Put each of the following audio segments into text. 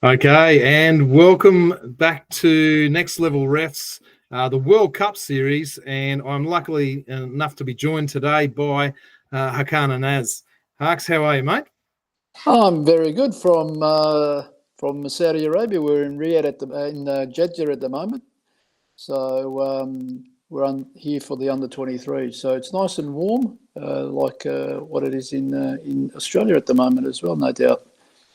Okay, and welcome back to Next Level Refs, the World Cup series. And I'm luckily enough to be joined today by Hakan Anaz. Harks, how are you, mate? I'm very good from Saudi Arabia. We're in Riyadh in Jeddah at the moment, so we're here for the under 23. So it's nice and warm, like what it is in Australia at the moment as well, no doubt.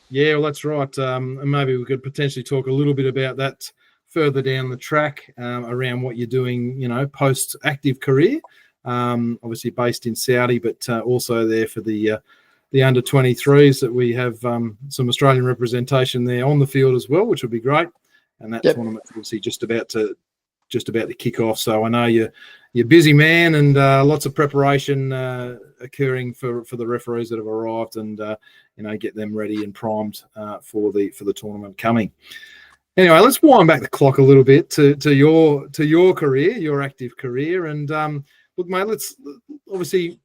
Yeah, well, that's right. And maybe we could potentially talk a little bit about that further down the track around what you're doing, post-active career. Obviously based in Saudi, but also there for the under 23s that we have some Australian representation there on the field as well, which would be great. And that tournament's obviously just about to kick off. So I know you're a busy man and lots of preparation occurring for the referees that have arrived, and get them ready and primed for the tournament coming. Anyway, let's wind back the clock a little bit to your career, your active career, and look, mate. Let's obviously.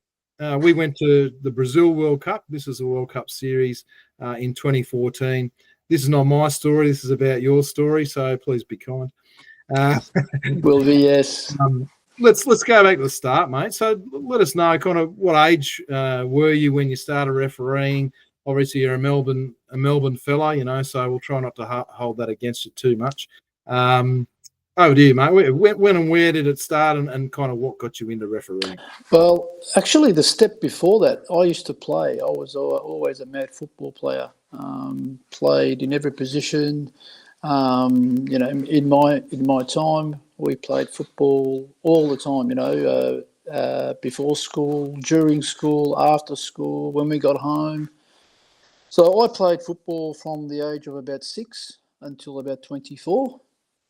We went to the Brazil World Cup. This is a World Cup series in 2014. This is not my story. This is about your story, so please be kind. Will be, yes. Let's go back to the start, mate. So let us know kind of what age were you when you started refereeing. Obviously, you're a Melbourne fella, so we'll try not to hold that against you too much. Oh dear, mate. When and where did it start, and kind of what got you into refereeing? Well, actually, the step before that, I used to play. I was always a mad football player. Played in every position. In my time, we played football all the time. Before school, during school, after school, when we got home. So I played football from the age of about 6 until about 24.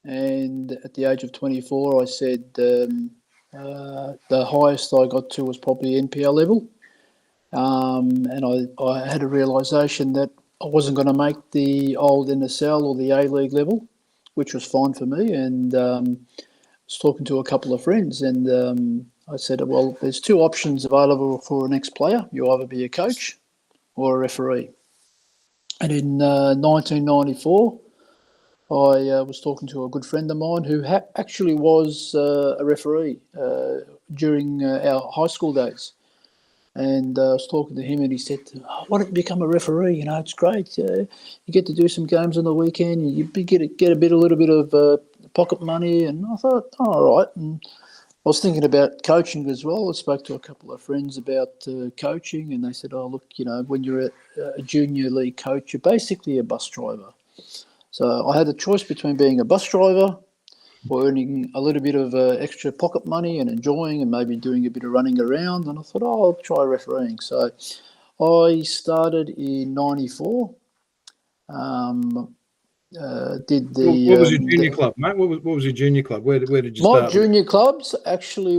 And at the age of 24, I said the highest I got to was probably NPL level. And I had a realisation that I wasn't going to make the old NSL or the A-League level, which was fine for me. And I was talking to a couple of friends, and I said, well, there's two options available for an ex-player. You either be a coach or a referee. And in 1994... I was talking to a good friend of mine who actually was a referee during our high school days. And I was talking to him, and he said, why don't you become a referee? It's great. You get to do some games on the weekend. You get a little bit of pocket money. And I thought, all right. And I was thinking about coaching as well. I spoke to a couple of friends about coaching, and they said, oh, look, when you're a junior league coach, you're basically a bus driver. So I had a choice between being a bus driver or earning a little bit of extra pocket money and enjoying and maybe doing a bit of running around. And I thought, I'll try refereeing. So I started in 94. What was your junior club, mate? What was your junior club? Where did you start? My junior clubs actually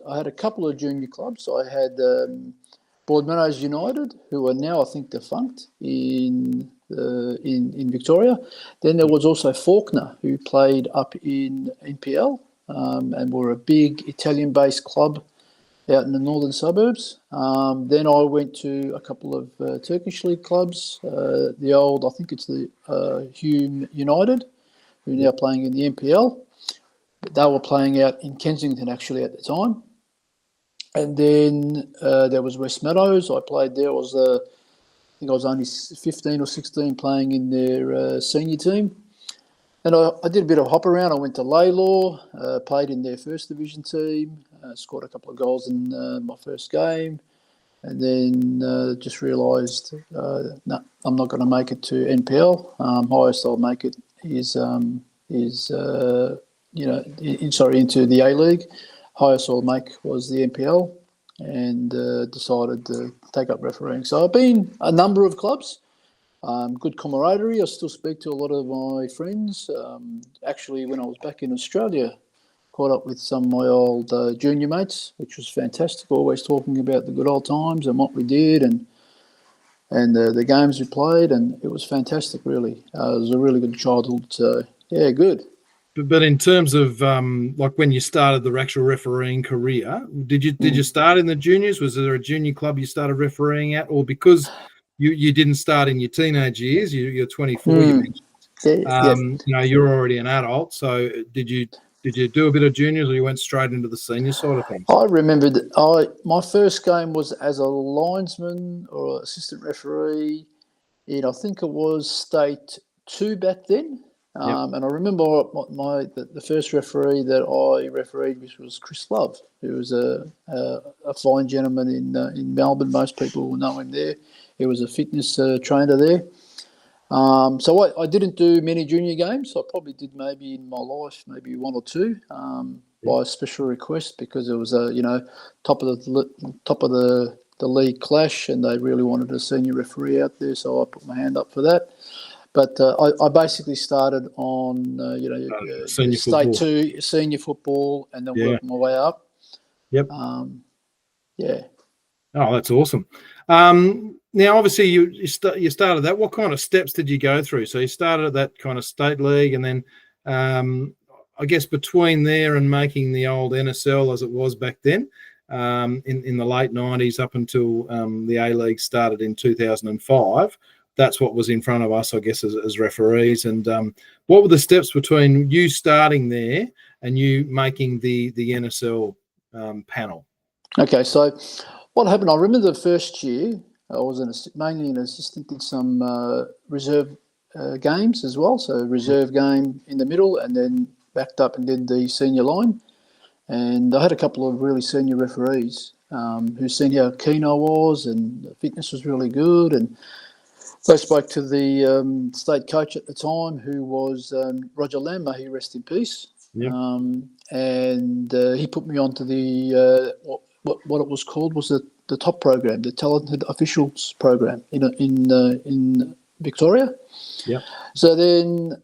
I had a couple of junior clubs. I had Broadmeadows United, who are now, I think, defunct in Victoria. Then there was also Faulkner, who played up in NPL and were a big Italian-based club out in the northern suburbs. Then I went to a couple of Turkish league clubs. I think it's the Hume United, who are now playing in the NPL. They were playing out in Kensington, actually, at the time. And then there was West Meadows. I played there. I think I was only 15 or 16 playing in their senior team. And I did a bit of hop around. I went to Laylaw, played in their first division team, scored a couple of goals in my first game, and then just realised, no, I'm not going to make it to NPL. Highest I'll make it is into the A-League. Highest I'll make was the NPL, and decided to take up refereeing. So I've been a number of clubs, good camaraderie. I still speak to a lot of my friends. Actually, when I was back in Australia, caught up with some of my old junior mates, which was fantastic, always talking about the good old times and what we did and the games we played, and it was fantastic, really. It was a really good childhood, so yeah, good. But in terms of like when you started the actual refereeing career, did you start in the juniors? Was there a junior club you started refereeing at, or because you didn't start in your teenage years. You're 24. You mentioned. Yeah. You're already an adult. So did you do a bit of juniors, or you went straight into the senior side of things? I remember that my first game was as a linesman or assistant referee in, I think it was State 2 back then. And I remember the first referee that I refereed, which was Chris Love, who was a fine gentleman in Melbourne. Most people will know him there. He was a fitness trainer there. So I didn't do many junior games. I probably did maybe in my life, maybe one or two, by special request, because it was top of the league clash, and they really wanted a senior referee out there, so I put my hand up for that. But I basically started on senior State football. 2 senior football, and then worked my way up. Yep. Yeah. Oh, that's awesome. Now, obviously, you started that. What kind of steps did you go through? So you started at that kind of state league, and then I guess between there and making the old NSL as it was back then, in the late 90s up until the A-League started in 2005, that's what was in front of us, I guess, as referees. And what were the steps between you starting there and you making the NSL panel? Okay, so what happened, I remember the first year, I was mainly an assistant, did some reserve games as well. So reserve game in the middle, and then backed up and did the senior line. And I had a couple of really senior referees who seen how keen I was, and the fitness was really good. And they spoke to the state coach at the time, who was Roger Lamb, may he rest in peace. Yep. And he put me onto the what it was called was the top program, the talented officials program in Victoria. Yeah. So then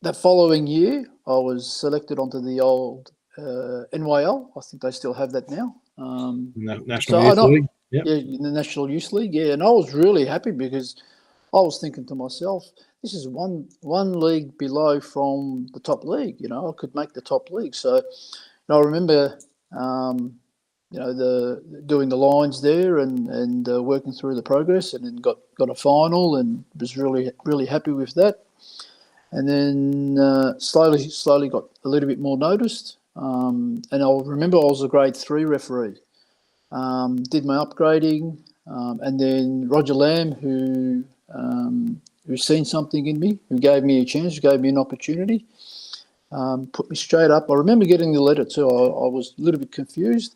that following year, I was selected onto the old NYL. I think they still have that now. National Youth League. Yep. Yeah, in the National Youth League. Yeah, and I was really happy, because I was thinking to myself, this is one league below from the top league. I could make the top league. So I remember, doing the lines there and working through the progress, and then got a final, and was really, really happy with that. And then slowly got a little bit more noticed. And I remember I was a grade 3 referee. Did my upgrading, and then Roger Lamb, who seen something in me, who gave me a chance, gave me an opportunity, put me straight up. I remember getting the letter too. I was a little bit confused.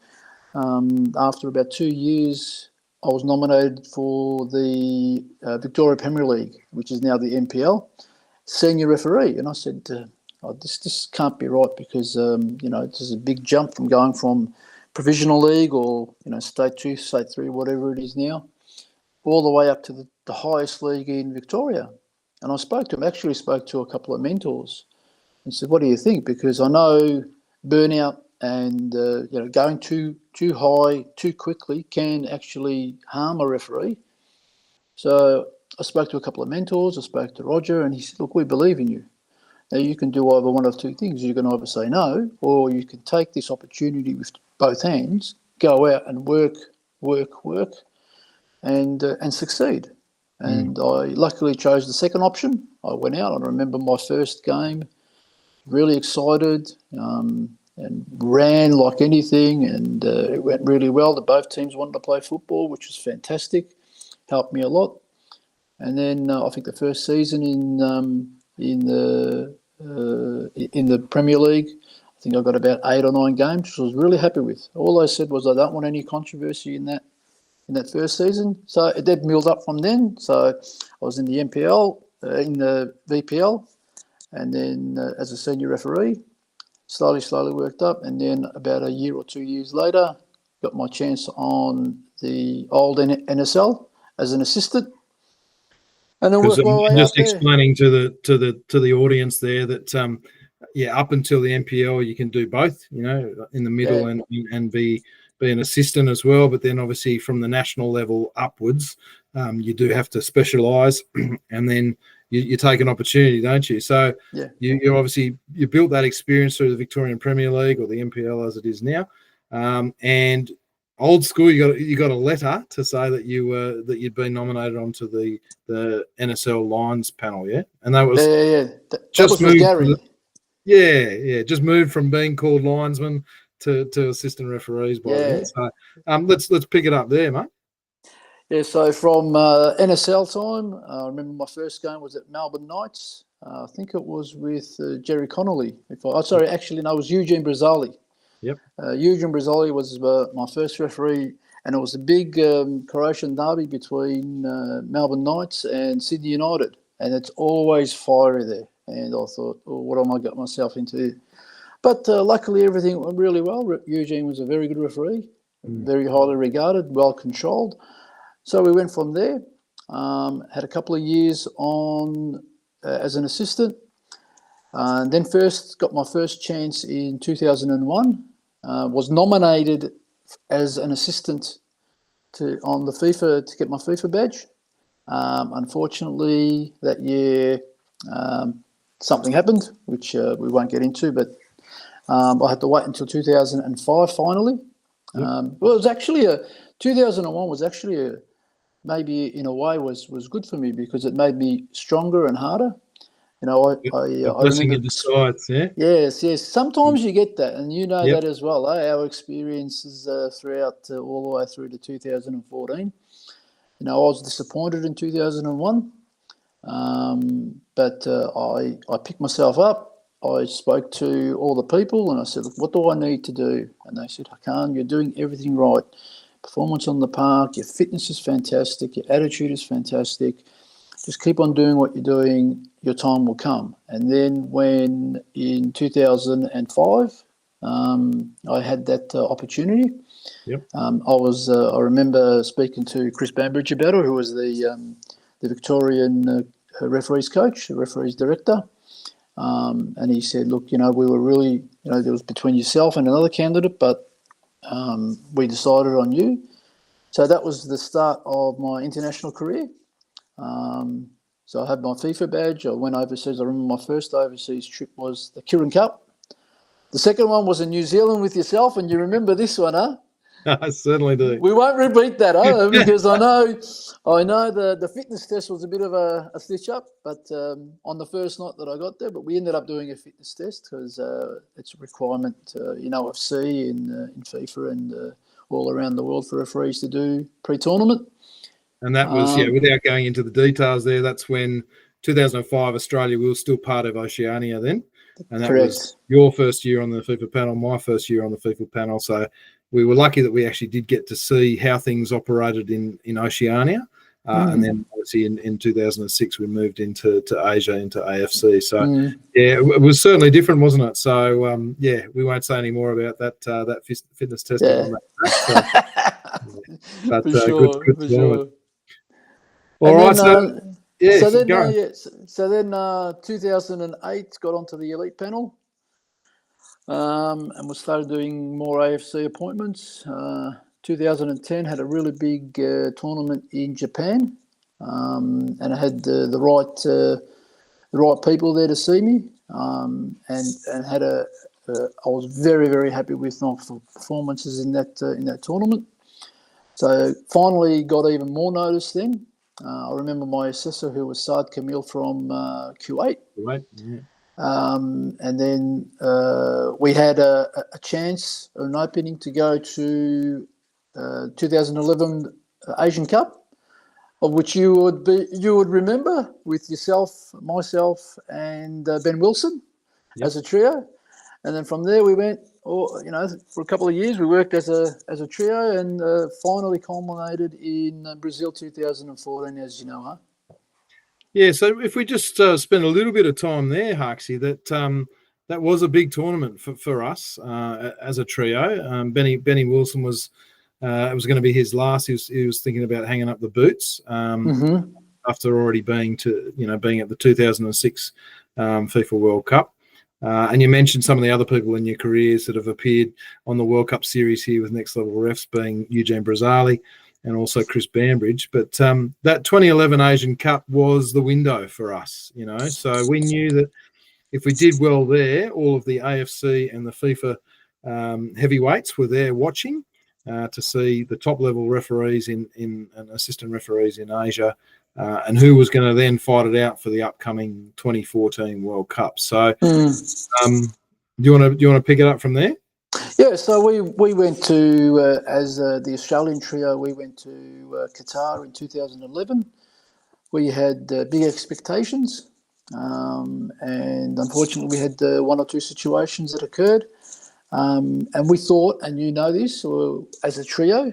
After about 2 years, I was nominated for the Victoria Premier League, which is now the NPL, senior referee. And I said, this can't be right, because this is a big jump from going from provisional league or state 2, state 3, whatever it is now, all the way up to the highest league in Victoria. And I spoke to a couple of mentors and said, what do you think? Because I know burnout and going too high too quickly can actually harm a referee. So I spoke to a couple of mentors. I spoke to Roger, and he said, look, we believe in you. Now, you can do either one of two things. You can either say no, or you can take this opportunity with both hands, go out and work, and succeed. And I luckily chose the second option. I went out. I remember my first game, really excited, and ran like anything, and it went really well. Both teams wanted to play football, which was fantastic, helped me a lot. And then I think the first season in the Premier League, I think I got about 8 or 9 games, which I was really happy with. All I said was I don't want any controversy in that first season. So it did build up from then. So I was in the NPL, in the VPL, and then as a senior referee, slowly worked up. And then about a year or 2 years later, got my chance on the old NSL as an assistant. And then worked my way just up explaining to the audience there that up until the NPL you can do both, in the middle and be an assistant as well. But then obviously from the national level upwards, you do have to specialise, and then you take an opportunity, don't you? So you obviously you built that experience through the Victorian Premier League, or the NPL as it is now, and old school. You got a letter to say that you'd been nominated onto the NSL Lions panel, yeah, and that was That was with Gary. Just moved from being called linesman to assistant referees by then. So let's pick it up there, mate. Yeah, so from NSL time, I remember my first game was at Melbourne Knights. I think it was with Jerry Connolly. It was Eugene Brazzali. Yep. Eugene Brazzali was my first referee, and it was a big Croatian derby between Melbourne Knights and Sydney United, and it's always fiery there. And I thought, what am I got myself into? But luckily, everything went really well. Eugene was a very good referee, very highly regarded, well controlled. So we went from there, had a couple of years on as an assistant, and then got my first chance in 2001, was nominated as an assistant on the FIFA to get my FIFA badge. Unfortunately, that year something happened, which we won't get into, but I had to wait until 2005 finally. Yep. Well, it was actually 2001 was actually maybe in a way was good for me because it made me stronger and harder. You know, I blessing in disguise, yeah. Yes. Sometimes you get that, and you know that as well. Our experiences throughout all the way through to 2014. You know, I was disappointed in 2001, but I picked myself up. I spoke to all the people, and I said, "Look, what do I need to do?" And they said, "Hakan, you're doing everything right. Performance on the park, your fitness is fantastic, your attitude is fantastic. Just keep on doing what you're doing, your time will come." And then when in 2005, I had that opportunity. Yep. I remember speaking to Chris Bambridge about it, who was the Victorian referees coach, the referees director. And he said, "Look, you know, we were really, you know, there was between yourself and another candidate, but we decided on you." So that was the start of my international career. So I had my FIFA badge. I went overseas. I remember my first overseas trip was the Kirin Cup. The second one was in New Zealand with yourself, and you remember this one, huh? I certainly do. We won't repeat that, huh? Because I know the fitness test was a bit of a stitch up, but on the first night that I got there, but we ended up doing a fitness test because it's a requirement in OFC, in FIFA, and all around the world for referees to do pre-tournament. And that was, without going into the details there, that's when 2005 Australia, we were still part of Oceania then. And that was your first year on the FIFA panel, my first year on the FIFA panel. So we were lucky that we actually did get to see how things operated in Oceania. And then obviously in 2006, we moved into Asia, into AFC. So, it was certainly different, wasn't it? So, we won't say any more about that fitness testing on that. But for sure, good for sure. All right, so then 2008 got onto the elite panel, and we started doing more AFC appointments. 2010 had a really big tournament in Japan, and I had the right people there to see me, and had I was very, very happy with my performances in that tournament. So finally got even more notice then. I remember my assessor, who was Saad Kamil from Kuwait. Right. Yeah. And then we had a chance, an opening to go to 2011 Asian Cup, of which you would remember, with yourself, myself, and Ben Wilson as a trio. And then from there we went, for a couple of years we worked as a trio, and finally culminated in Brazil 2014, as you know, huh? Yeah, so if we just spend a little bit of time there, Harksy, that was a big tournament for us as a trio. Benny Wilson was it was going to be his last. He was thinking about hanging up the boots after already being at the 2006 FIFA World Cup. And you mentioned some of the other people in your careers that have appeared on the World Cup series here with Next Level Refs, being Eugene Brazzali and also Chris Bambridge. But that 2011 Asian Cup was the window for us, So we knew that if we did well there, all of the AFC and the FIFA heavyweights were there watching. to see the top level referees in and assistant referees in Asia, and who was going to then fight it out for the upcoming 2014 World Cup. So, do you want to pick it up from there? Yeah, so we went to, as the Australian trio, we went to Qatar in 2011. We had big expectations, and unfortunately we had one or two situations that occurred. And we thought, and you know this, as a trio,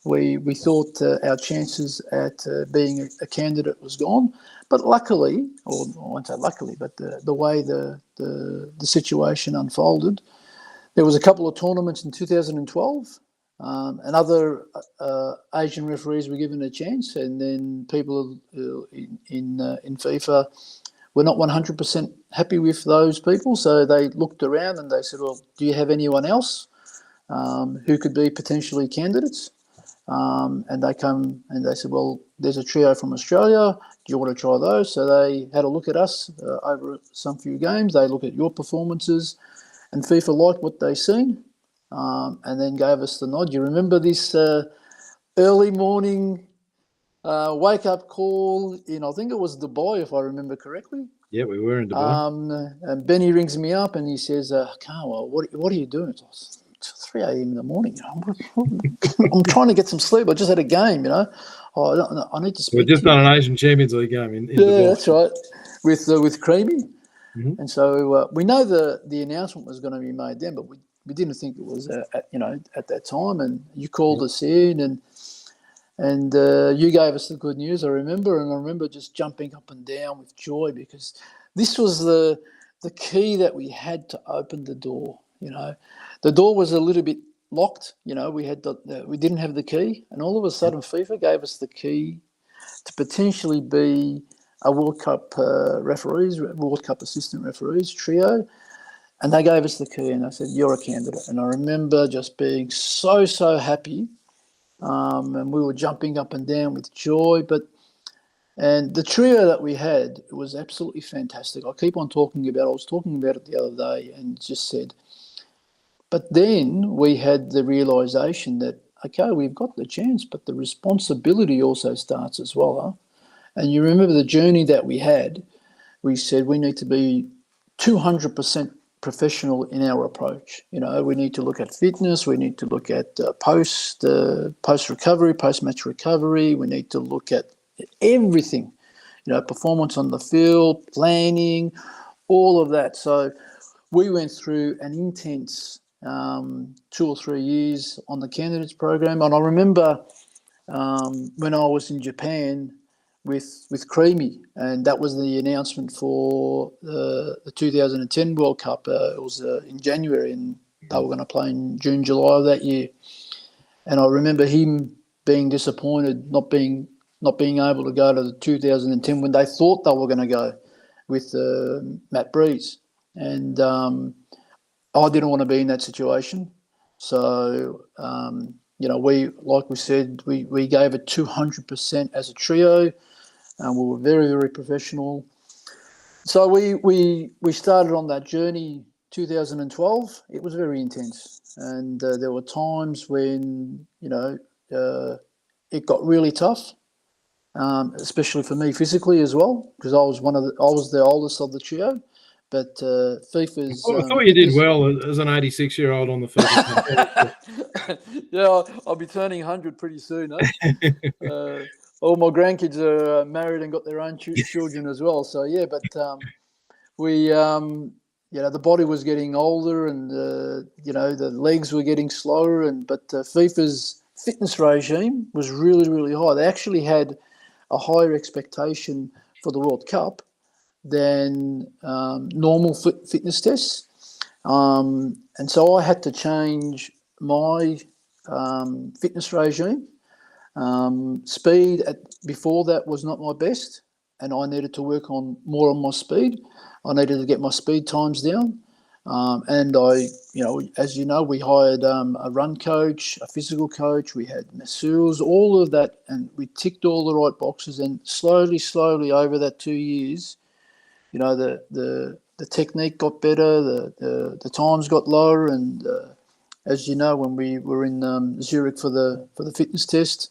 we thought our chances at being a candidate was gone. But luckily, or I won't say luckily, but the way the situation unfolded, there was a couple of tournaments in 2012, and other Asian referees were given a chance, and then people in FIFA were not 100% happy with those people, so they looked around and they said, "Well, do you have anyone else who could be potentially candidates?" And they come and they said, "Well, there's a trio from Australia. Do you want to try those?" So they had a look at us over some few games. They look at your performances. And FIFA liked what they seen, and then gave us the nod. You remember this early morning wake-up call in, I think it was Dubai, if I remember correctly. Yeah, we were in Dubai. And Benny rings me up and he says, "Carl, what are you doing?" It's 3 a.m. in the morning. I'm trying to get some sleep. I just had a game, I need to speak. We've just done an Asian Champions League game in Dubai. Yeah, that's right, with Creamy. Mm-hmm. And so we know the announcement was going to be made then, but we didn't think it was at that time. And you called us in, and you gave us the good news. I remember just jumping up and down with joy, because this was the key that we had to open the door. The door was a little bit locked. We didn't have the key, and all of a sudden FIFA gave us the key to potentially be a World Cup World Cup assistant referees trio, and they gave us the key and they said, "You're a candidate." And I remember just being so happy, and we were jumping up and down with joy. And the trio that we had, it was absolutely fantastic. I was talking about it the other day and just said, but then we had the realisation that, okay, we've got the chance, but the responsibility also starts as well, huh? And you remember the journey that we had. We said we need to be 200% professional in our approach. We need to look at fitness. We need to look at post recovery, post match recovery. We need to look at everything. Performance on the field, planning, all of that. So we went through an intense 2 or 3 years on the candidates program. And I remember when I was in Japan with Creamy, and that was the announcement for the 2010 World Cup. It was in January, and they were going to play in June, July of that year. And I remember him being disappointed, not being able to go to the 2010 when they thought they were going to go with Matt Breeze. And I didn't want to be in that situation. So, like we said, we gave it 200% as a trio. We were very, very professional. So we started on that journey 2012. It was very intense. And there were times when, it got really tough, especially for me physically as well, because I was the oldest of the trio. But FIFA's... I thought you did well as an 86-year-old on the FIFA. Yeah, I'll be turning 100 pretty soon. Eh? All my grandkids are married and got their own children as well. So, yeah, but the body was getting older, and, the legs were getting slower. But FIFA's fitness regime was really, really high. They actually had a higher expectation for the World Cup than normal fitness tests. And so I had to change my fitness regime. Speed before that was not my best, and I needed to work more on my speed. I needed to get my speed times down. And I, as you know, we hired a run coach, a physical coach, we had masseurs, all of that, and we ticked all the right boxes. And slowly over that 2 years, the technique got better, the times got lower, and as you know, when we were in Zurich for the fitness test,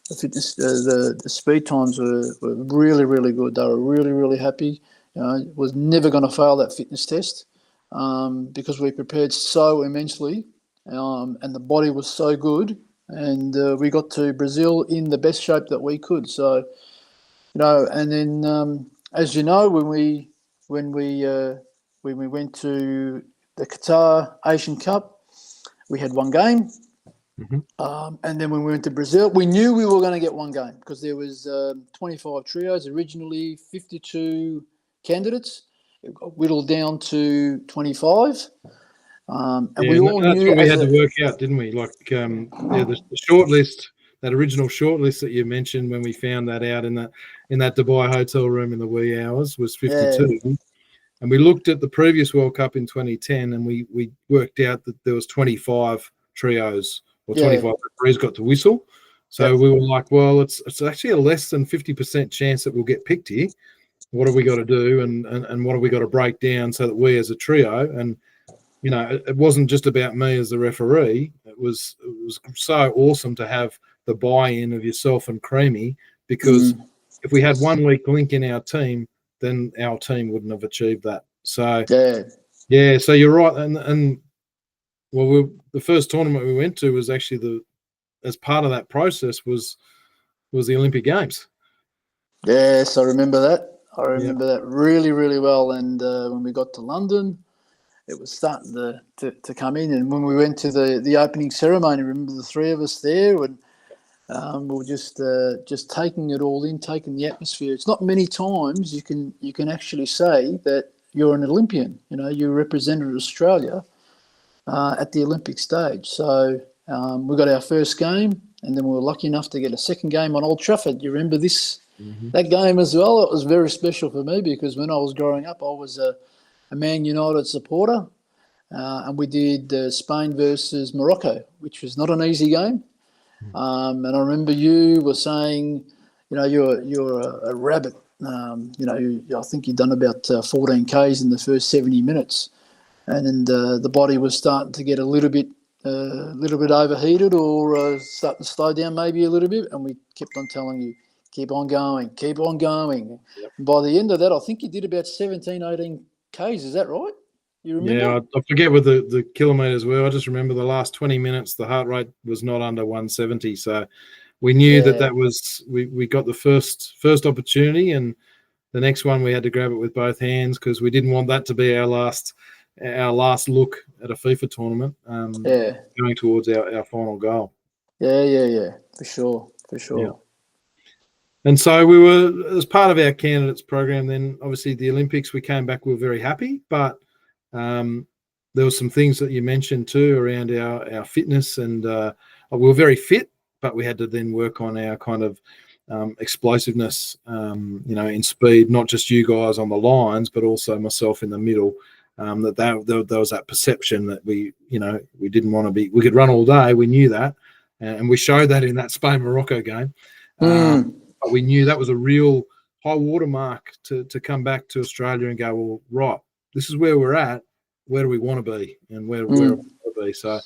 the speed times were really, really good. They were really, really happy. Was never going to fail that fitness test because we prepared so immensely, and the body was so good, and we got to Brazil in the best shape that we could. So, and then as you know, when we went to the Qatar Asian Cup, we had one game. And then when we went to Brazil, we knew we were going to get one game because there was 25 trios, originally 52 candidates. It got whittled down to 25. And we all that's knew what we had to work out, didn't we? Like, the short list, that original short list that you mentioned when we found that out in that Dubai hotel room in the wee hours was 52. Yeah. And we looked at the previous World Cup in 2010, and we worked out that there was 25 trios. Or 25 referees got to whistle. So we were like, well, it's actually a less than 50% chance that we'll get picked here. What have we got to do, and what have we got to break down so that we as a trio, and it wasn't just about me as the referee. It was so awesome to have the buy-in of yourself and Creamy, because if we had one weak link in our team, then our team wouldn't have achieved that. So so you're right, and well, the first tournament we went to was actually as part of that process was the Olympic Games. Yes, I remember that. I remember that really, really well. And when we got to London, it was starting to come in. And when we went to the opening ceremony, remember the three of us there, and we were just taking it all in, taking the atmosphere. It's not many times you can actually say that you're an Olympian. You represented Australia at the Olympic stage. So we got our first game, and then we were lucky enough to get a second game on Old Trafford. You remember that game as well? It was very special for me because when I was growing up, I was a Man United supporter, and we did Spain versus Morocco, which was not an easy game. And I remember you were saying, you're a rabbit. I think you'd done about 14 Ks in the first 70 minutes. And then the body was starting to get a little bit overheated, or starting to slow down maybe a little bit. And we kept on telling you, keep on going, keep on going. Yep. And by the end of that, I think you did about 17, 18 Ks. Is that right? You remember? Yeah, I forget what the kilometres were. I just remember the last 20 minutes, the heart rate was not under 170. So we knew that was, we got the first opportunity, and the next one we had to grab it with both hands because we didn't want that to be our last look at a FIFA tournament, going towards our final goal. Yeah, for sure. Yeah. And so we were, as part of our candidates program, then obviously the Olympics, we came back, we were very happy, but there were some things that you mentioned too around our fitness, and we were very fit, but we had to then work on our kind of explosiveness, in speed, not just you guys on the lines, but also myself in the middle. There was that perception that we didn't want to be. We could run all day. We knew that, and we showed that in that Spain-Morocco game. But we knew that was a real high watermark to come back to Australia and go, well, right, this is where we're at. Where do we want to be, and where we want to be? So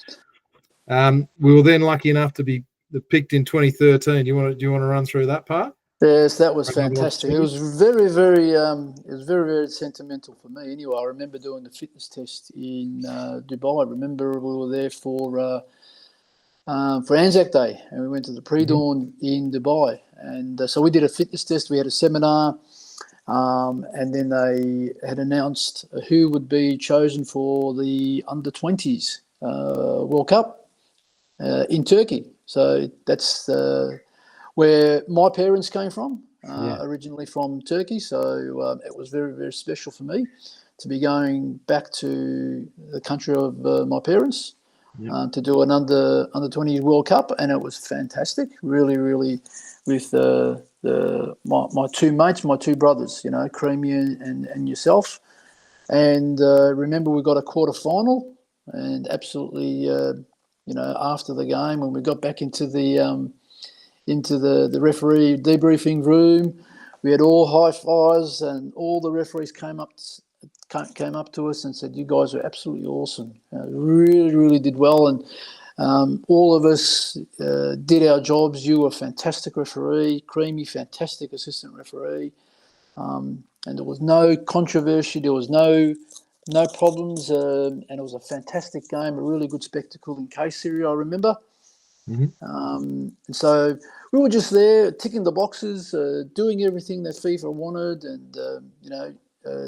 we were then lucky enough to be picked in 2013. Do you want to run through that part? Yes, that was fantastic. It was very, very, very, very sentimental for me. Anyway, I remember doing the fitness test in Dubai. I remember we were there for Anzac Day, and we went to the pre-dawn in Dubai. And so we did a fitness test. We had a seminar, and then they had announced who would be chosen for the under-20s World Cup in Turkey. So that's where my parents came from, originally from Turkey. So it was very, very special for me to be going back to the country of my parents to do an under 20 World Cup, and it was fantastic. Really, really, with my two mates, my two brothers, Creamy and yourself. And remember, we got a quarter final, and absolutely, after the game, when we got back into the referee debriefing room, we had all high fives, and all the referees came up came up to us and said, "You guys are absolutely awesome. Really, really did well, and all of us did our jobs. You were a fantastic referee, Creamy, fantastic assistant referee, and there was no controversy. There was no problems, and it was a fantastic game, a really good spectacle in K-Series, I remember." And so we were just there ticking the boxes, doing everything that FIFA wanted, and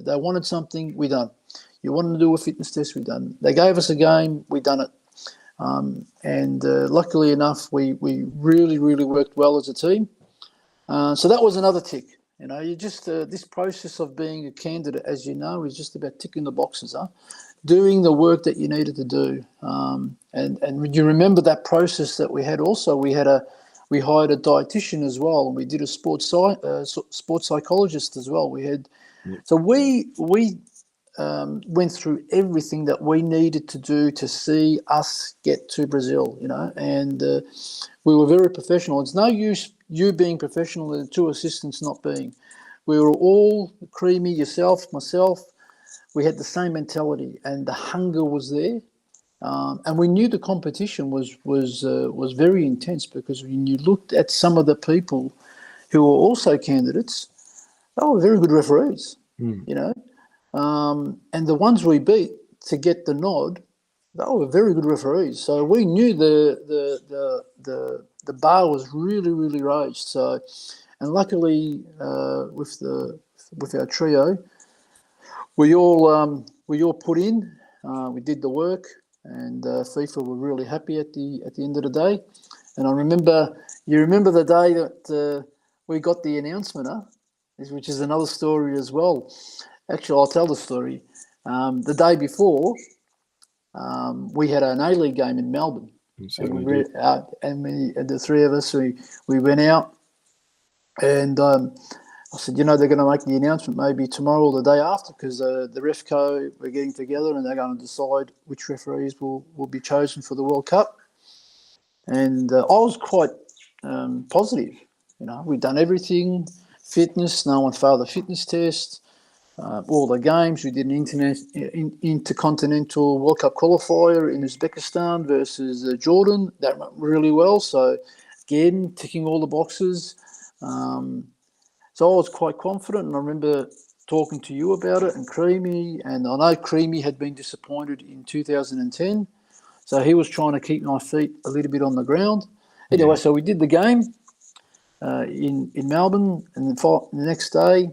they wanted something, we done. You wanted to do a fitness test, we done. They gave us a game, we done it. And luckily enough, we really, really worked well as a team. So that was another tick. You just this process of being a candidate, as you know, is just about ticking the boxes, doing the work that you needed to do. And you remember that process that we had also. We hired a dietitian as well, and we did a sports psychologist as well. So we went through everything that we needed to do to see us get to Brazil, and we were very professional. It's no use you being professional and the two assistants not being. We were all Creamy, yourself, myself. We had the same mentality, and the hunger was there. And we knew the competition was very intense, because when you looked at some of the people who were also candidates, they were very good referees, and the ones we beat to get the nod, they were very good referees. So we knew the bar was really, really raised. So, and luckily with our trio, we all put in. We did the work, and FIFA were really happy at the end of the day. And you remember the day that we got the announcement, which is another story as well. Actually, I'll tell the story. The day before, we had an A-League game in Melbourne. And the three of us, we went out, and I said, they're going to make the announcement maybe tomorrow or the day after, because the RefCo, we're getting together and they're going to decide which referees will be chosen for the World Cup. And I was quite positive. We'd done everything, fitness, no one failed the fitness test, all the games. We did an intercontinental World Cup qualifier in Uzbekistan versus Jordan. That went really well. So, again, ticking all the boxes. So I was quite confident, and I remember talking to you about it, and Creamy, and I know Creamy had been disappointed in 2010, so he was trying to keep my feet a little bit on the ground. Anyway, so we did the game in Melbourne, and the next day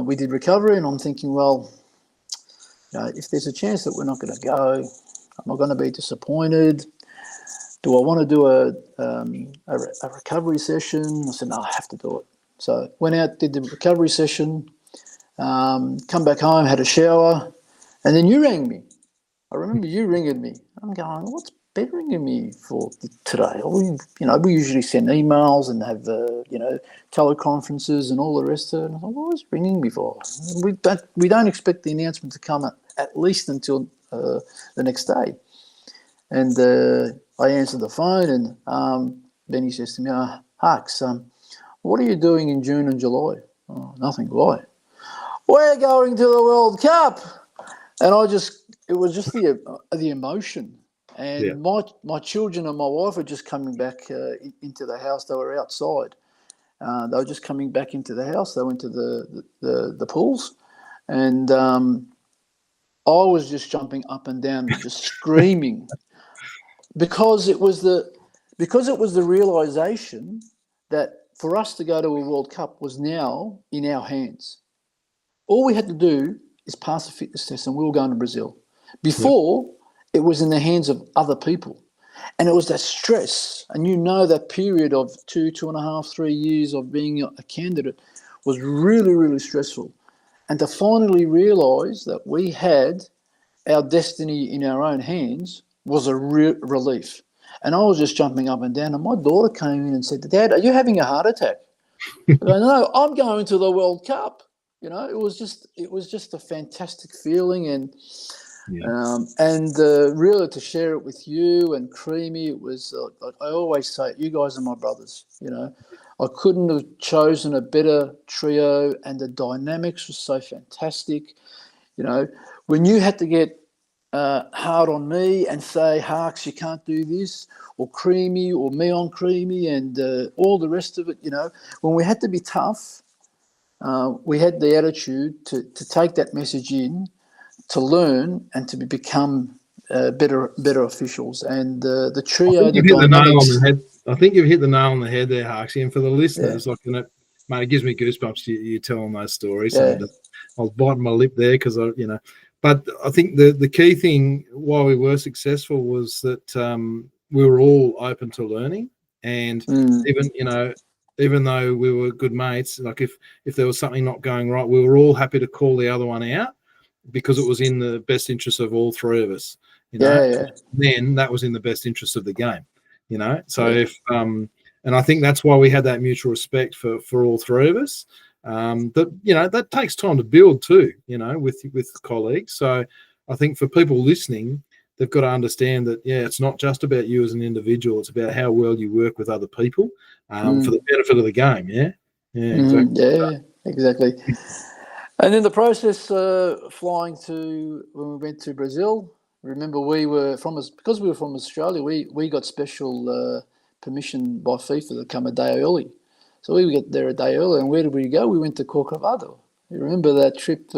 we did recovery, and I'm thinking, well, if there's a chance that we're not going to go, am I going to be disappointed? Do I want to do a recovery session? I said, no, I have to do it. So went out, did the recovery session, come back home, had a shower, and then you rang me. I remember you ringing me. I'm going, what's Ben ringing me for today? We usually send emails and have, teleconferences and all the rest of it. And I thought, what was he ringing me for? We don't expect the announcement to come at least until the next day. And I answered the phone, and Benny says to me, Hux, what are you doing in June and July? Oh, nothing. Why? We're going to the World Cup. And it was just the emotion. And my children and my wife were just coming back into the house. They were outside. They were just coming back into the house. They went to the pools. And I was just jumping up and down, just screaming. Because it was the realization that for us to go to a World Cup was now in our hands. All we had to do is pass a fitness test, and we were going to Brazil. Before, it was in the hands of other people. And it was that stress. And that period of 2.5, 3 years of being a candidate was really, really stressful. And to finally realise that we had our destiny in our own hands was a relief. And I was just jumping up and down, and my daughter came in and said, Dad, are you having a heart attack? I go, no, I'm going to the World Cup. It was just a fantastic feeling. And And really to share it with you and Creamy, it was like I always say, you guys are my brothers. I couldn't have chosen a better trio, and the dynamics was so fantastic. When you had to get hard on me and say, Harks, you can't do this, or Creamy, or me on Creamy, and all the rest of it, when we had to be tough, we had the attitude to take that message in, to learn, and to become better officials. And the trio, the dynamics. I think you've hit the nail on the head there, Harksy. And for the listeners, mate, it gives me goosebumps. You telling those stories, and I was biting my lip there because But I think the key thing why we were successful was that we were all open to learning, and even though we were good mates, like if there was something not going right, we were all happy to call the other one out because it was in the best interest of all three of us. Then that was in the best interest of the game. So if and I think that's why we had that mutual respect for all three of us. That takes time to build too, with colleagues. So I think for people listening, they've got to understand that, it's not just about you as an individual. It's about how well you work with other people for the benefit of the game. Exactly. And then the process flying to, when we went to Brazil, remember because we were from Australia, we got special permission by FIFA to come a day early. So we get there a day early, and where did we go? We went to Corcovado. You remember that trip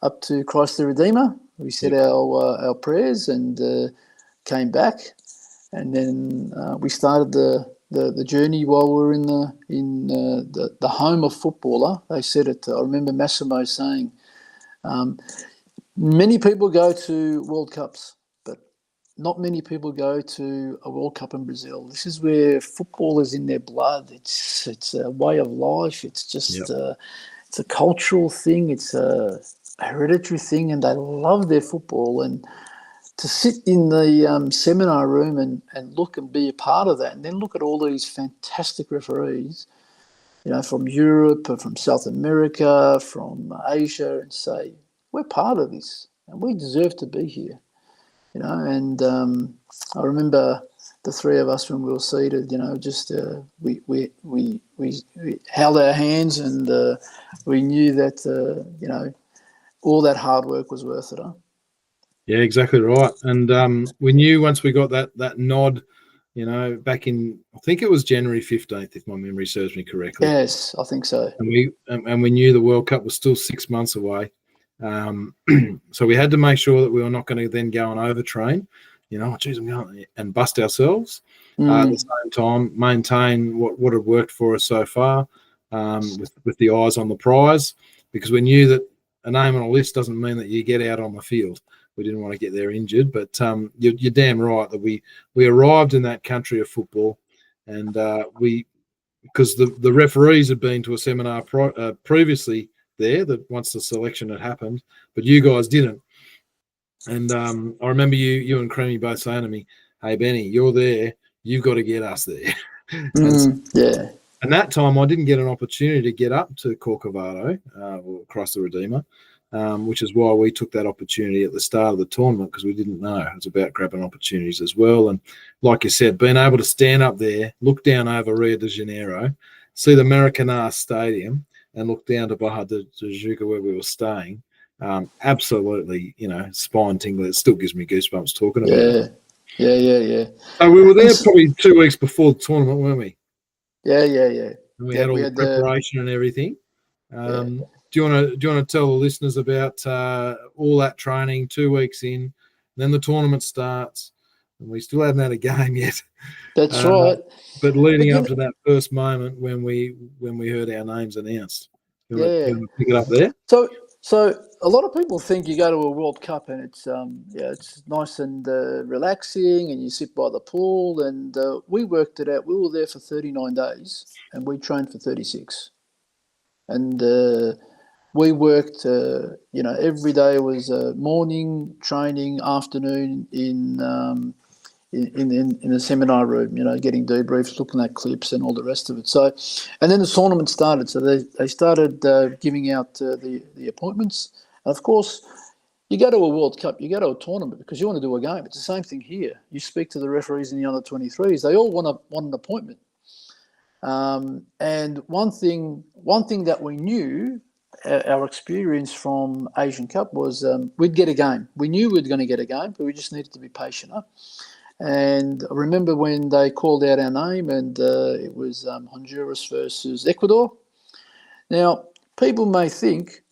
up to Christ the Redeemer? We said our prayers and came back, and then we started the journey while we were in the home of footballer. They said it. I remember Massimo saying, many people go to World Cups, but not many people go to a World Cup in Brazil. This is where football is in their blood. It's a way of life. It's just it's a cultural thing. It's a hereditary thing, and they love their football. And to sit in the seminar room and look and be a part of that, and then look at all these fantastic referees, from Europe, from South America, from Asia, and say, we're part of this, and we deserve to be here. And I remember the three of us when we were seated, just we held our hands, and we knew that all that hard work was worth it. Huh? Yeah, exactly right. And we knew once we got that nod, back in, I think it was January 15th, if my memory serves me correctly. Yes, I think so. And we knew the World Cup was still 6 months away. So we had to make sure that we were not going to then go and overtrain, I'm going and bust ourselves. At the same time, maintain what had worked for us so far, with the eyes on the prize, because we knew that a name on a list doesn't mean that you get out on the field. We didn't want to get there injured, but you're damn right that we arrived in that country of football, and because the referees had been to a seminar previously there, that once the selection had happened, but you guys didn't. And I remember you and Creamy both saying to me, "Hey Benny, you're there. You've got to get us there." And that time I didn't get an opportunity to get up to Corcovado or Christ the Redeemer, which is why we took that opportunity at the start of the tournament, because we didn't know. It was about grabbing opportunities as well. And like you said, being able to stand up there, look down over Rio de Janeiro, see the Maracanã Stadium, and look down to Barra de Tijuca where we were staying, absolutely, spine tingling. It still gives me goosebumps talking about it. Yeah. So we were there probably 2 weeks before the tournament, weren't we? Yeah. And we had all the preparation and everything. Do you want to tell the listeners about all that training 2 weeks in, then the tournament starts, and we still haven't had a game yet. That's right. But leading up to that first moment when we heard our names announced, you want to pick it up there? So a lot of people think you go to a World Cup and it's it's nice and relaxing, and you sit by the pool, and we worked it out. We were there for 39 days and we trained for 36, and we worked every day was morning training, afternoon in the seminar room, getting debriefs, looking at clips and all the rest of it. So, and then the tournament started. So they started giving out the appointments. And of course, You go to a World Cup, you go to a tournament because you want to do a game. It's the same thing here. You speak to the referees in the under 23s; they all want an appointment. And one thing that we knew, our experience from Asian Cup was we'd get a game. We knew we were going to get a game, but we just needed to be patient. Huh? And I remember when they called out our name, and it was Honduras versus Ecuador. Now, people may think,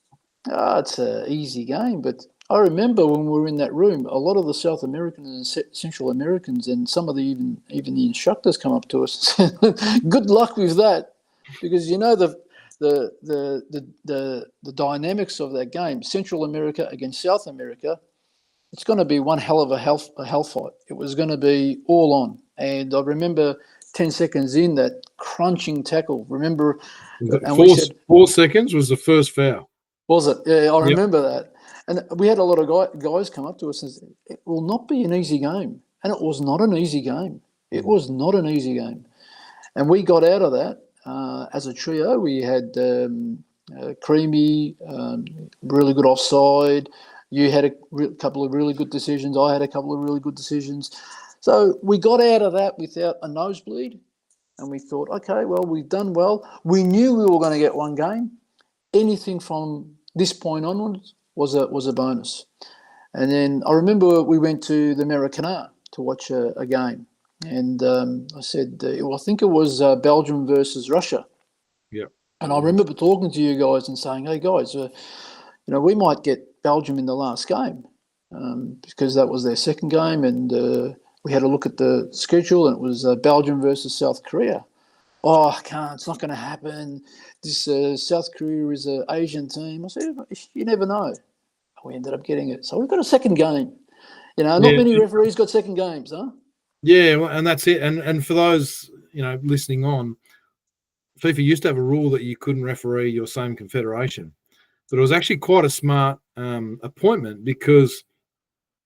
it's an easy game, but I remember when we were in that room, a lot of the South Americans and Central Americans and some of the even the instructors come up to us and said, "Good luck with that," because the dynamics of that game, Central America against South America, it's going to be one hell of a hell fight. It was going to be all on, and I remember 10 seconds in that crunching tackle. Remember, and we said 4 seconds was the first foul. Was it? Yeah, I remember that. And we had a lot of guys come up to us and say, it will not be an easy game. And it was not an easy game. It was not an easy game. And we got out of that as a trio. We had Creamy, really good offside. You had a couple of really good decisions. I had a couple of really good decisions. So we got out of that without a nosebleed. And we thought, okay, well, we've done well. We knew we were going to get one game. Anything from this point onwards was a bonus. And then I remember we went to the Maracana to watch a game. And I said, I think it was Belgium versus Russia. Yeah. And I remember talking to you guys and saying, hey, guys, we might get Belgium in the last game because that was their second game. And we had a look at the schedule, and it was Belgium versus South Korea. Oh, I can't. It's not going to happen. This South Korea is an Asian team. I said, you never know. We ended up getting it. So we've got a second game. Not many referees got second games, huh? Yeah, well, and that's it. And for those, listening on, FIFA used to have a rule that you couldn't referee your same confederation. But it was actually quite a smart appointment because,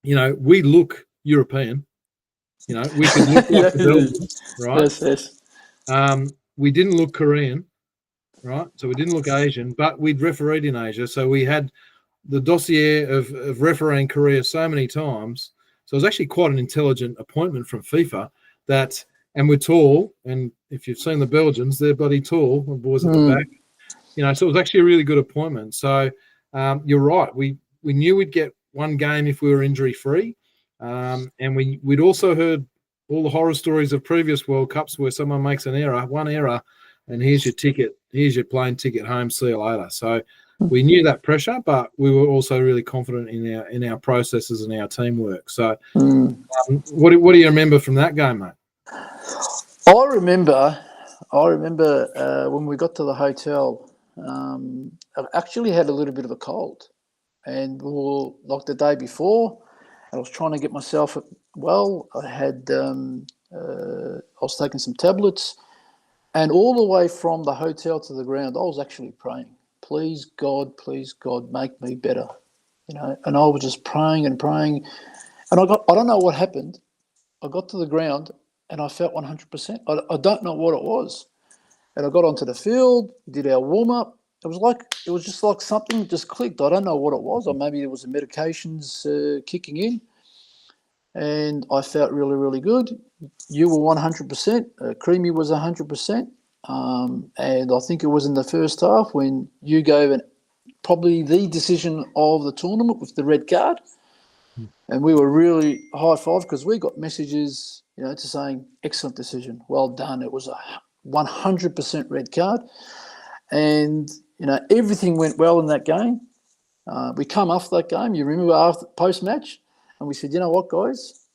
we look European. We could look like the Belgians, right? Yes. We didn't look Korean, right? So we didn't look Asian, but we'd refereed in Asia. So we had the dossier of refereeing Korea so many times. So it was actually quite an intelligent appointment from FIFA and we're tall. And if you've seen the Belgians, they're bloody tall, the boys at the back. So it was actually a really good appointment. So you're right. We knew we'd get one game if we were injury-free. And we'd also heard all the horror stories of previous World Cups where someone makes one error, and here's your ticket, here's your plane ticket home, see you later. So we knew that pressure, but we were also really confident in our processes and our teamwork. So what do you remember from that game, mate? I remember when we got to the hotel, I actually had a little bit of a cold, and we were like the day before, and I was trying to get myself well. I had I was taking some tablets, and all the way from the hotel to the ground, I was actually praying, please God, make me better, And I was just praying, and I don't know what happened. I got to the ground, and I felt 100%. I don't know what it was, and I got onto the field, did our warm up. It was just like something just clicked. I don't know what it was, or maybe it was the medications kicking in. And I felt really, really good. You were 100%. Creamy was 100%. And I think it was in the first half when you gave probably the decision of the tournament with the red card. And we were really high five because we got messages, to saying, excellent decision, well done. It was a 100% red card. And, everything went well in that game. We come off that game. You remember after post-match? And we said, you know what, guys?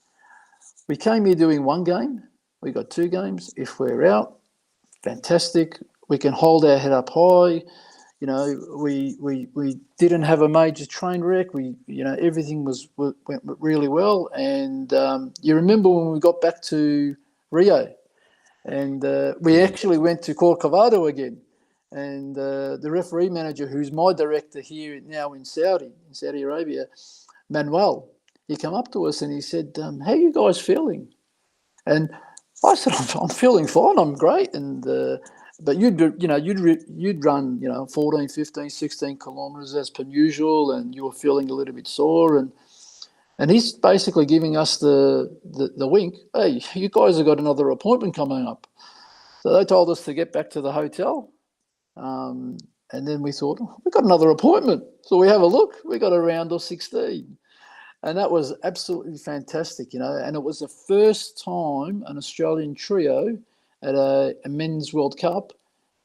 We came here doing one game. We got 2 games. If we're out, fantastic. We can hold our head up high. We didn't have a major train wreck. Everything went really well. And you remember when we got back to Rio, and we actually went to Corcovado again. And the referee manager, who's my director here now in Saudi Arabia, Manuel, he came up to us and he said, how are you guys feeling? And I said, I'm feeling fine. I'm great. And but you'd run 14, 15, 16 kilometres as per usual, and you were feeling a little bit sore, and he's basically giving us the wink. Hey, you guys have got another appointment coming up. So they told us to get back to the hotel. And then we thought, we've got another appointment. So we have a look. We got a round of 16. And that was absolutely fantastic, And it was the first time an Australian trio at a men's World Cup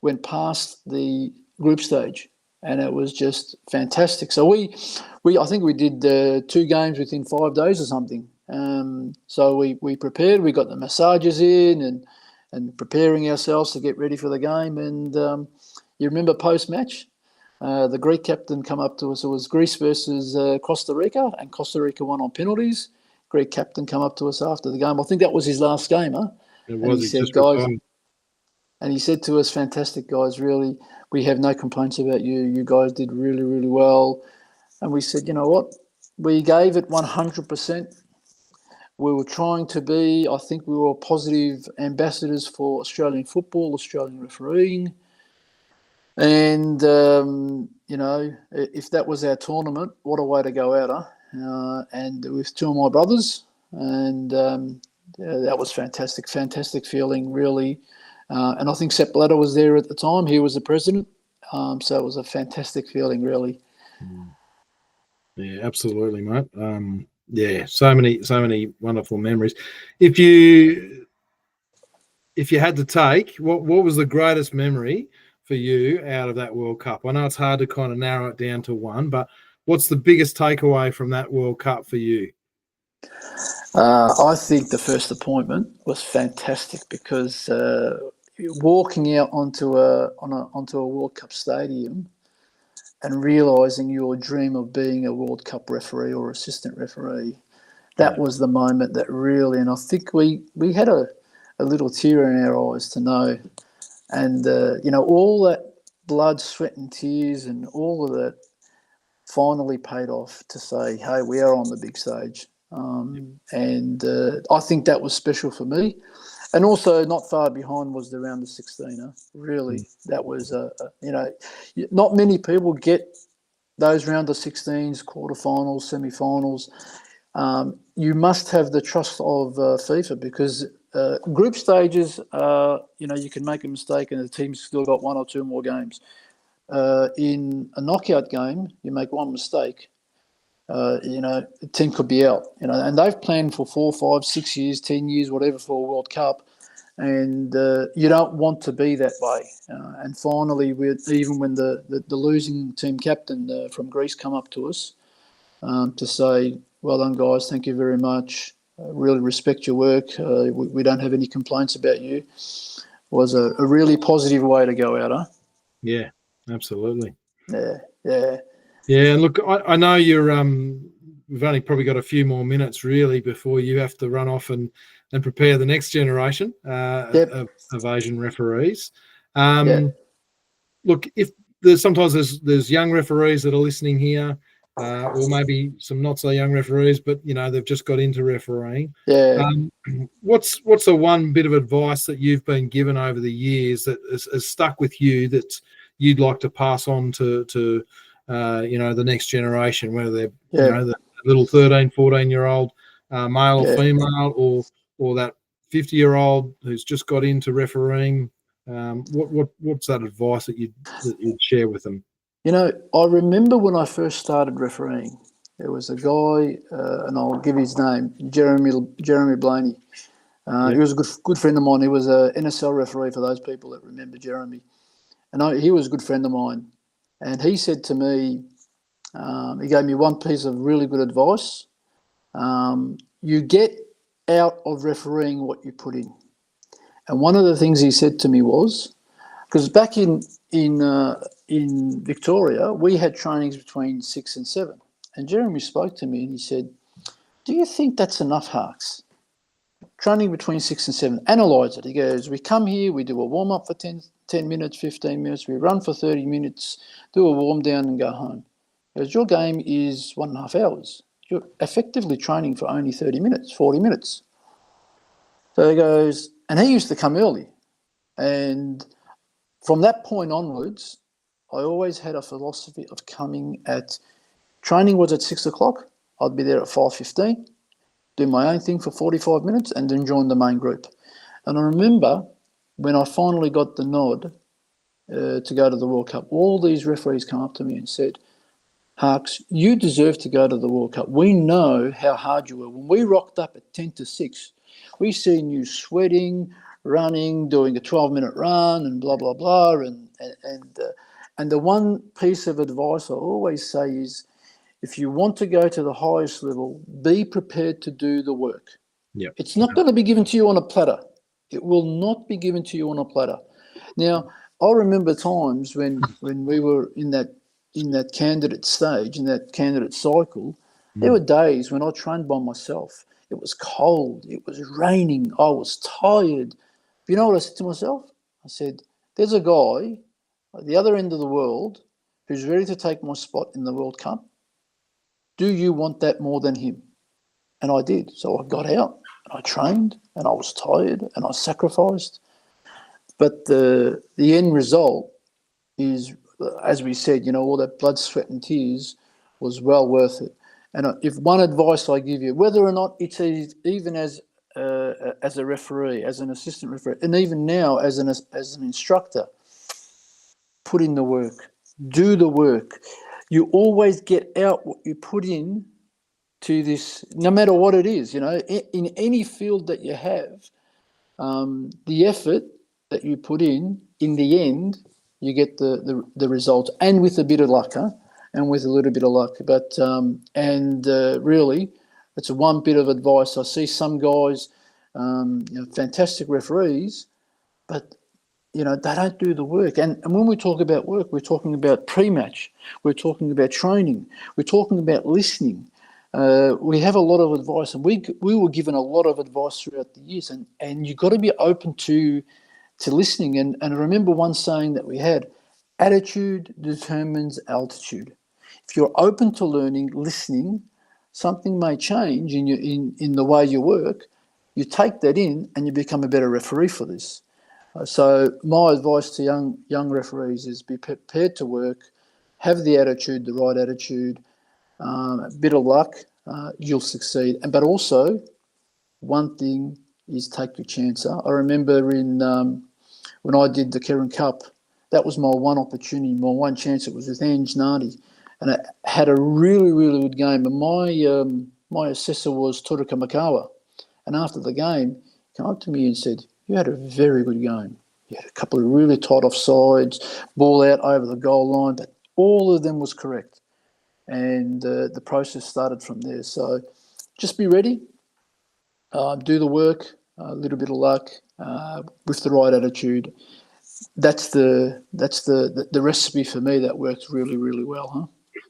went past the group stage. And it was just fantastic. So I think we did 2 games within 5 days or something. So we prepared. We got the massages in and preparing ourselves to get ready for the game. And you remember post-match, the Greek captain come up to us. It was Greece versus Costa Rica, and Costa Rica won on penalties. Greek captain come up to us after the game. I think that was his last game, huh? It was. He said, guys, and he said to us, fantastic, guys, really, we have no complaints about you. You guys did really, really well. And we said, you know what? We gave it 100%. We were trying to be, I think we were positive ambassadors for Australian football, Australian refereeing. And, if that was our tournament, what a way to go out, huh? And with 2 of my brothers. And that was fantastic feeling, really. And I think Sepp Blatter was there at the time. He was the president. So it was a fantastic feeling, really. Yeah, absolutely, mate. Yeah, so many wonderful memories. If you had to take, what was the greatest memory for you out of that World Cup? I know it's hard to kind of narrow it down to one, but what's the biggest takeaway from that World Cup for you? I think the first appointment was fantastic because walking out onto a World Cup stadium and realising your dream of being a World Cup referee or assistant referee, that was the moment that really, and I think we had a little tear in our eyes to know. And, all that blood, sweat and tears and all of that finally paid off to say, hey, we are on the big stage. And I think that was special for me. And also not far behind was the round of 16. Really, that was, not many people get those round of 16s, quarterfinals, semi-finals. You must have the trust of FIFA because group stages, you can make a mistake and the team's still got 1 or 2 more games. In a knockout game, you make one mistake, the team could be out, and they've planned for 4, 5, 6 years, 10 years, whatever for a World Cup. And you don't want to be that way. And finally, even when the losing team captain from Greece come up to us to say, well done, guys, thank you very much. Really respect your work. We don't have any complaints about you. Was a really positive way to go out, huh? Yeah, absolutely. Yeah. And look, I know you're. We've only probably got a few more minutes really before you have to run off and prepare the next generation of Asian referees. Look, if sometimes there's young referees that are listening here. Or maybe some not so young referees, but they've just got into refereeing. Yeah. What's the one bit of advice that you've been given over the years that has stuck with you that you'd like to pass on to the next generation, whether they're the little 13, 14-year-old male or female, or that 50-year-old who's just got into refereeing? What's that advice that you'd share with them? I remember when I first started refereeing, there was a guy, and I'll give his name, Jeremy Blaney. He was a good friend of mine. He was a NSL referee for those people that remember Jeremy. And he was a good friend of mine. And he said to me, he gave me one piece of really good advice. You get out of refereeing what you put in. And one of the things he said to me was, because back in Victoria, we had trainings between 6 and 7. And Jeremy spoke to me and he said, do you think that's enough, Harks? Training between 6 and 7. Analyse it. He goes, we come here, we do a warm-up for 10 minutes, 15 minutes. We run for 30 minutes, do a warm-down and go home. He goes, your game is 1.5 hours. You're effectively training for only 30 minutes, 40 minutes. So he goes, and he used to come early. And from that point onwards, I always had a philosophy of coming at training was at 6 o'clock. I'd be there at 5:15, do my own thing for 45 minutes, and then join the main group. And I remember when I finally got the nod to go to the World Cup, all these referees come up to me and said, Harks, you deserve to go to the World Cup. We know how hard you were. When we rocked up at 10 to 6, we seen you sweating, running, doing a 12-minute run and blah, blah, blah. And the one piece of advice I always say is, if you want to go to the highest level, be prepared to do the work. Yeah. It's not going to be given to you on a platter. It will not be given to you on a platter. Now, I remember times when we were in that candidate stage, in that candidate cycle, there were days when I trained by myself. It was cold. It was raining. I was tired. You know what I said to myself? I said, there's a guy at the other end of the world who's ready to take my spot in the World Cup. Do you want that more than him? And I did. So I got out and I trained and I was tired and I sacrificed. But the end result is, as we said, all that blood, sweat and tears was well worth it. And if one advice I give you, whether or not it's even as a referee, as an assistant referee, and even now as an instructor, put in the work, do the work. You always get out what you put in to this, no matter what it is, in any field that you have, the effort that you put in the end, you get the result, and with a bit of luck, and with a little bit of luck. But, really, it's one bit of advice. I see some guys, fantastic referees, but they don't do the work. And when we talk about work, we're talking about pre-match. We're talking about training. We're talking about listening. We have a lot of advice, and we were given a lot of advice throughout the years. And you've got to be open to listening. And I remember one saying that we had, attitude determines altitude. If you're open to learning, listening, something may change in the way you work. You take that in and you become a better referee for this. So my advice to young referees is be prepared to work, have the attitude, the right attitude, a bit of luck, you'll succeed. But also, one thing is take your chance. I remember when I did the Karen Cup, that was my one opportunity, my one chance. It was with Ange Nardi, and I had a really, really good game. And my assessor was Turika Makawa, and after the game, he came up to me and said, you had a very good game. You had a couple of really tight offsides, ball out over the goal line, but all of them was correct. And the process started from there. So just be ready, do the work, a little bit of luck, with the right attitude. That's the recipe for me that works really, really well, huh?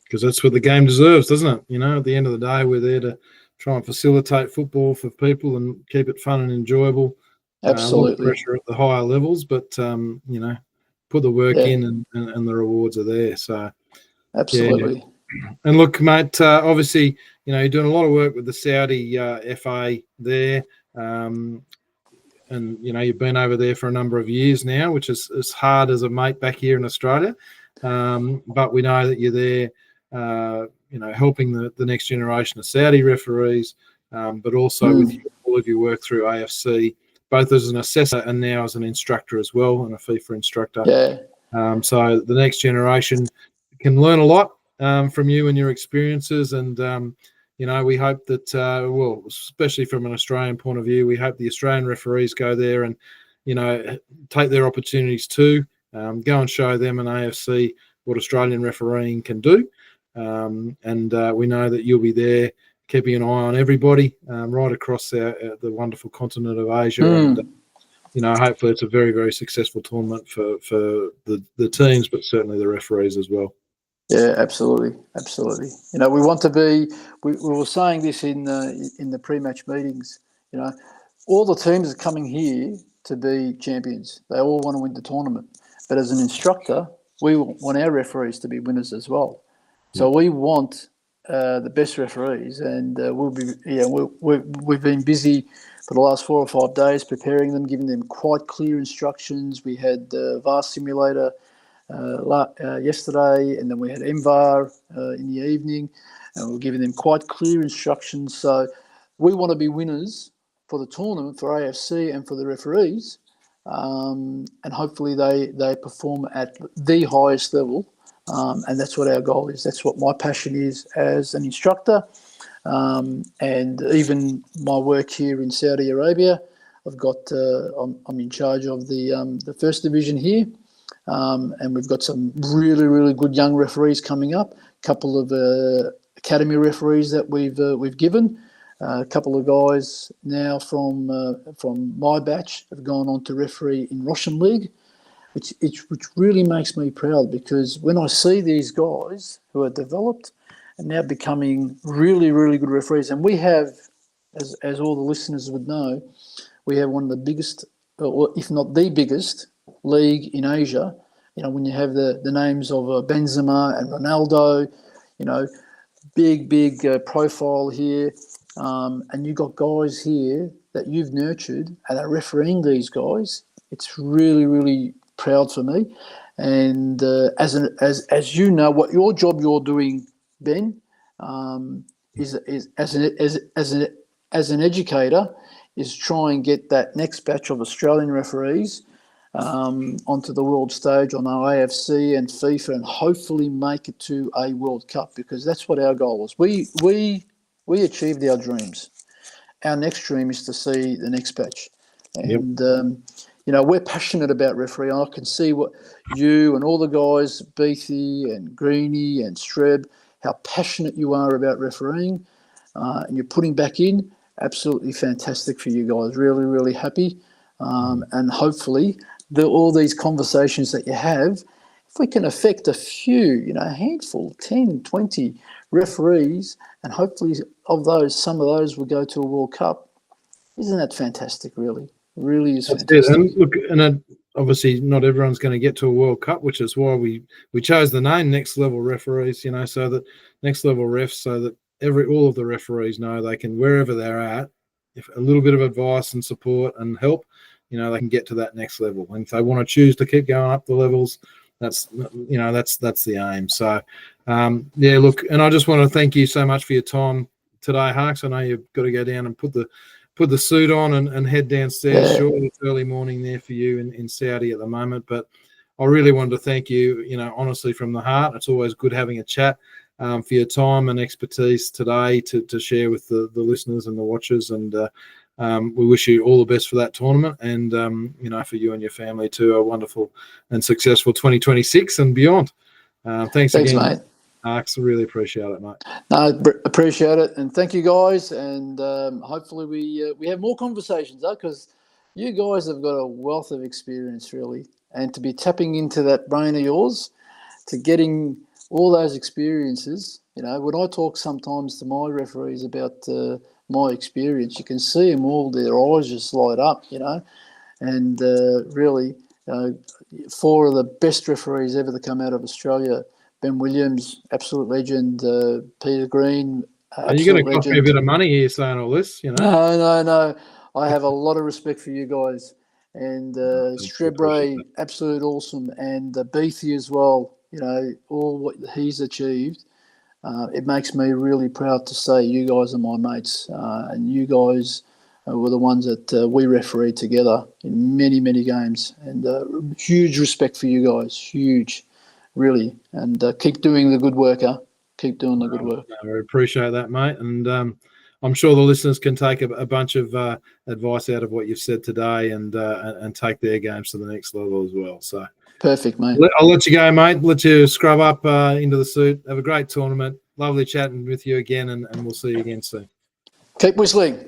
Because that's what the game deserves, doesn't it? At the end of the day, we're there to try and facilitate football for people and keep it fun and enjoyable. Absolutely. A lot of pressure at the higher levels, but put the work in, and the rewards are there. So absolutely. Yeah. And look, mate, obviously, you're doing a lot of work with the Saudi FA there, and you've been over there for a number of years now, which is as hard as a mate back here in Australia. But we know that you're there, helping the next generation of Saudi referees, but also with all of your work through AFC, both as an assessor and now as an instructor as well, and a FIFA instructor. Yeah. So the next generation can learn a lot from you and your experiences. And, we hope that, especially from an Australian point of view, we hope the Australian referees go there and, take their opportunities too. Go and show them and AFC what Australian refereeing can do. And we know that you'll be there keeping an eye on everybody right across the wonderful continent of Asia. And, hopefully it's a very, very successful tournament for the teams, but certainly the referees as well. Yeah, absolutely. Absolutely. We want to be, we were saying this in the pre-match meetings, all the teams are coming here to be champions. They all want to win the tournament. But as an instructor, we want our referees to be winners as well. So we want the best referees, and we've been busy for the last 4 or 5 days, preparing them, giving them quite clear instructions. We had VAR simulator yesterday, and then we had MVAR in the evening, and we were giving them quite clear instructions. So we want to be winners for the tournament, for AFC and for the referees, and hopefully they perform at the highest level, and that's what our goal is. That's what my passion is as an instructor, and even my work here in Saudi Arabia. I've got I'm in charge of the first division here. And we've got some really, really good young referees coming up. A couple of academy referees that we've given. A couple of guys now from my batch have gone on to referee in Russian League, which really makes me proud, because when I see these guys who are developed and now becoming really, really good referees, and we have, as all the listeners would know, we have one of the biggest, or if not the biggest, league in Asia. When you have the names of Benzema and Ronaldo, big profile here, and you've got guys here that you've nurtured and are refereeing these guys. It's really, really proud for me. And as you know, what your job you're doing, Ben, is as an educator, is try and get that next batch of Australian referees onto the world stage on our AFC and FIFA, and hopefully make it to a World Cup, because that's what our goal was. We achieved our dreams. Our next dream is to see the next batch. And, we're passionate about refereeing. I can see what you and all the guys, Beathy and Greeny and Streb, how passionate you are about refereeing, and you're putting back in. Absolutely fantastic for you guys. Really, really happy. And hopefully all these conversations that you have, if we can affect a few, a handful, 10, 20 referees, and hopefully some of those will go to a World Cup. Isn't that fantastic, really? It really is fantastic. And look, obviously not everyone's going to get to a World Cup, which is why we chose the name Next Level Referees, so that Next Level Refs, so that all of the referees know they can, wherever they're at, if a little bit of advice and support and help, they can get to that next level. And if they want to choose to keep going up the levels, that's the aim. So, look, and I just want to thank you so much for your time today, Harks. I know you've got to go down and put the suit on and head downstairs. Yeah. Sure, it's early morning there for you in Saudi at the moment, but I really wanted to thank you, honestly, from the heart. It's always good having a chat, for your time and expertise today to share with the listeners and the watchers. And we wish you all the best for that tournament, and for you and your family too, a wonderful and successful 2026 and beyond. Thanks again, mate. Marks. I really appreciate it, mate. No, appreciate it, and thank you guys. And hopefully we have more conversations, because you guys have got a wealth of experience, really, and to be tapping into that brain of yours, to getting all those experiences. When I talk sometimes to my referees about my experience, you can see them all, their eyes just light up, and really 4 of the best referees ever to come out of Australia: Ben Williams, absolute legend; Peter Green, Are you going to cost me a bit of money here saying all this? No. I have a lot of respect for you guys, and Strebre, absolute awesome, and Beathy as well. All what he's achieved. It makes me really proud to say you guys are my mates, and you guys were the ones that we refereed together in many, many games. And huge respect for you guys, huge, really. And keep doing the good work, Keep doing the good work. I appreciate that, mate. And I'm sure the listeners can take a bunch of advice out of what you've said today, and take their games to the next level as well. So perfect, mate. I'll let you go, mate. Let you scrub up into the suit. Have a great tournament. Lovely chatting with you again, and we'll see you again soon. Keep whistling.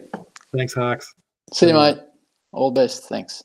Thanks, Harks. See you, mate. All the best. Thanks.